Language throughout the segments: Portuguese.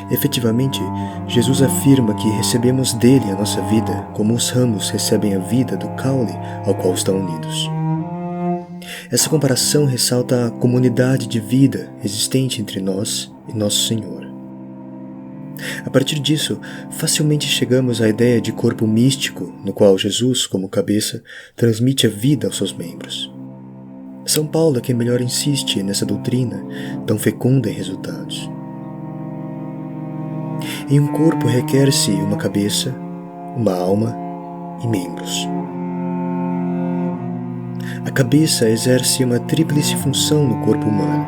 Efetivamente, Jesus afirma que recebemos dele a nossa vida, como os ramos recebem a vida do caule ao qual estão unidos. Essa comparação ressalta a comunidade de vida existente entre nós e nosso Senhor. A partir disso, facilmente chegamos à ideia de corpo místico, no qual Jesus, como cabeça, transmite a vida aos seus membros. São Paulo é quem melhor insiste nessa doutrina, tão fecunda em resultados. Em um corpo requer-se uma cabeça, uma alma e membros. A cabeça exerce uma tríplice função no corpo humano: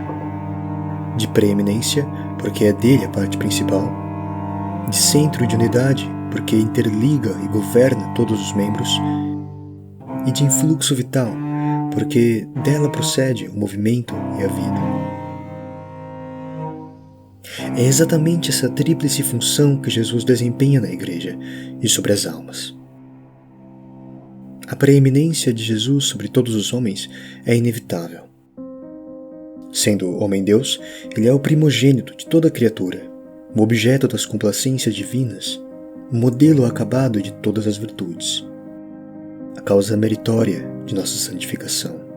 de preeminência, porque é dele a parte principal; de centro de unidade, porque interliga e governa todos os membros; e de influxo vital, porque dela procede o movimento e a vida. É exatamente essa tríplice função que Jesus desempenha na Igreja e sobre as almas. A preeminência de Jesus sobre todos os homens é inevitável. Sendo homem-Deus, ele é o primogênito de toda criatura, o objeto das complacências divinas, o modelo acabado de todas as virtudes, a causa meritória de nossa santificação.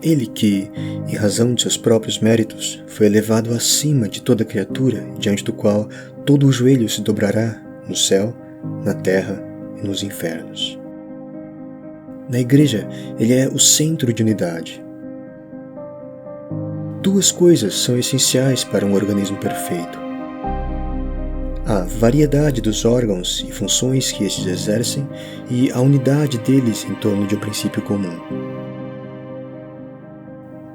Ele que, em razão de seus próprios méritos, foi elevado acima de toda criatura, diante do qual todo o joelho se dobrará no céu, na terra e nos infernos. Na Igreja, ele é o centro de unidade. Duas coisas são essenciais para um organismo perfeito: a variedade dos órgãos e funções que estes exercem e a unidade deles em torno de um princípio comum.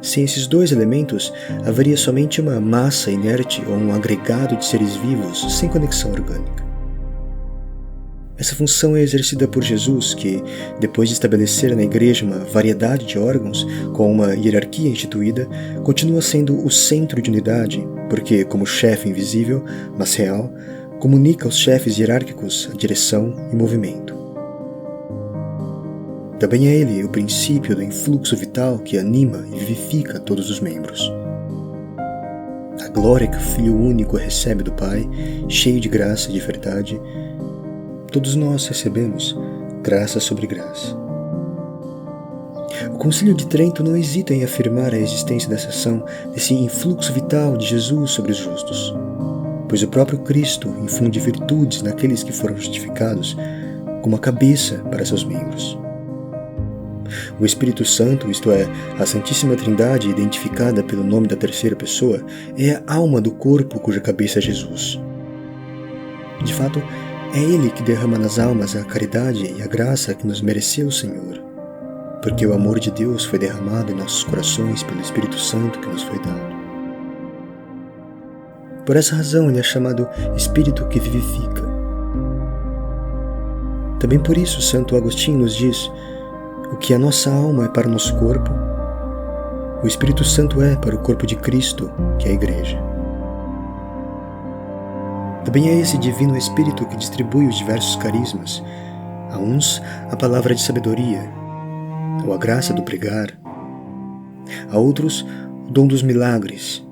Sem esses dois elementos, haveria somente uma massa inerte ou um agregado de seres vivos sem conexão orgânica. Essa função é exercida por Jesus, que, depois de estabelecer na Igreja uma variedade de órgãos com uma hierarquia instituída, continua sendo o centro de unidade, porque, como chefe invisível, mas real, comunica aos chefes hierárquicos a direção e movimento. Também é ele o princípio do influxo vital que anima e vivifica todos os membros. A glória que o Filho único recebe do Pai, cheio de graça e de verdade, todos nós recebemos graça sobre graça. O Concílio de Trento não hesita em afirmar a existência dessa ação, desse influxo vital de Jesus sobre os justos, pois o próprio Cristo infunde virtudes naqueles que foram justificados como a cabeça para seus membros. O Espírito Santo, isto é, a Santíssima Trindade identificada pelo nome da terceira pessoa, é a alma do corpo cuja cabeça é Jesus. De fato, é Ele que derrama nas almas a caridade e a graça que nos mereceu o Senhor, porque o amor de Deus foi derramado em nossos corações pelo Espírito Santo que nos foi dado. Por essa razão ele é chamado Espírito que vivifica. Também por isso Santo Agostinho nos diz: o que a nossa alma é para o nosso corpo, o Espírito Santo é para o corpo de Cristo, que é a Igreja. Também é esse Divino Espírito que distribui os diversos carismas, a uns a palavra de sabedoria, ou a graça do pregar, a outros o dom dos milagres,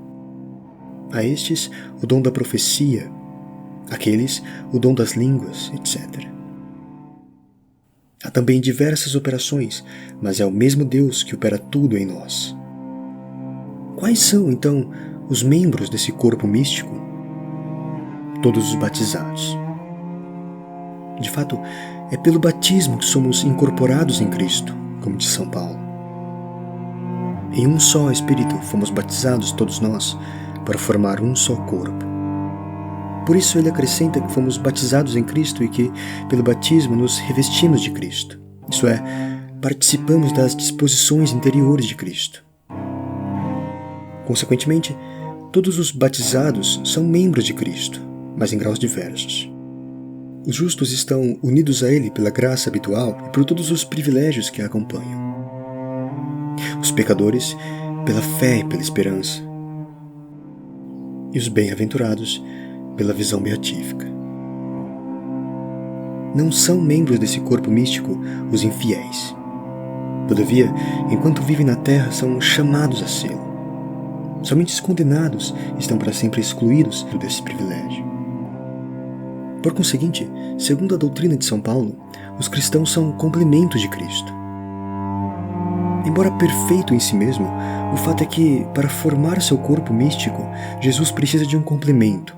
a estes o dom da profecia, àqueles o dom das línguas, etc. Há também diversas operações, mas é o mesmo Deus que opera tudo em nós. Quais são, então, os membros desse corpo místico? Todos os batizados. De fato, é pelo batismo que somos incorporados em Cristo, como diz São Paulo. Em um só Espírito fomos batizados todos nós, para formar um só corpo. Por isso ele acrescenta que fomos batizados em Cristo e que, pelo batismo, nos revestimos de Cristo. Isso é, participamos das disposições interiores de Cristo. Consequentemente, todos os batizados são membros de Cristo, mas em graus diversos. Os justos estão unidos a Ele pela graça habitual e por todos os privilégios que a acompanham. Os pecadores, pela fé e pela esperança. E os bem-aventurados, pela visão beatífica. Não são membros desse corpo místico os infiéis. Todavia, enquanto vivem na terra, são chamados a sê-lo. Somente os condenados estão para sempre excluídos desse privilégio. Por conseguinte, segundo a doutrina de São Paulo, os cristãos são complementos de Cristo. Embora perfeito em si mesmo, o fato é que, para formar seu corpo místico, Jesus precisa de um complemento.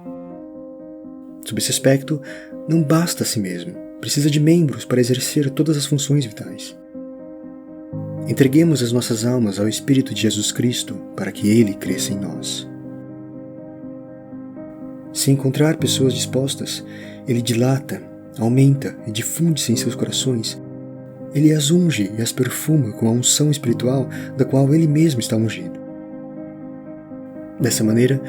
Sob esse aspecto, não basta a si mesmo, precisa de membros para exercer todas as funções vitais. Entreguemos as nossas almas ao Espírito de Jesus Cristo para que Ele cresça em nós. Se encontrar pessoas dispostas, Ele dilata, aumenta e difunde-se em seus corações. Ele as unge e as perfuma com a unção espiritual da qual Ele mesmo está ungido. Dessa maneira,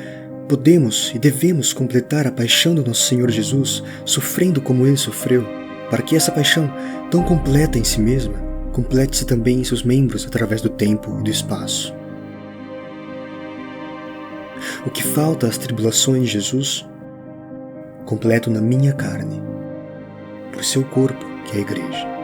podemos e devemos completar a paixão do nosso Senhor Jesus, sofrendo como Ele sofreu, para que essa paixão, tão completa em si mesma, complete-se também em seus membros através do tempo e do espaço. O que falta às tribulações de Jesus, completo na minha carne, por seu corpo, que é a Igreja.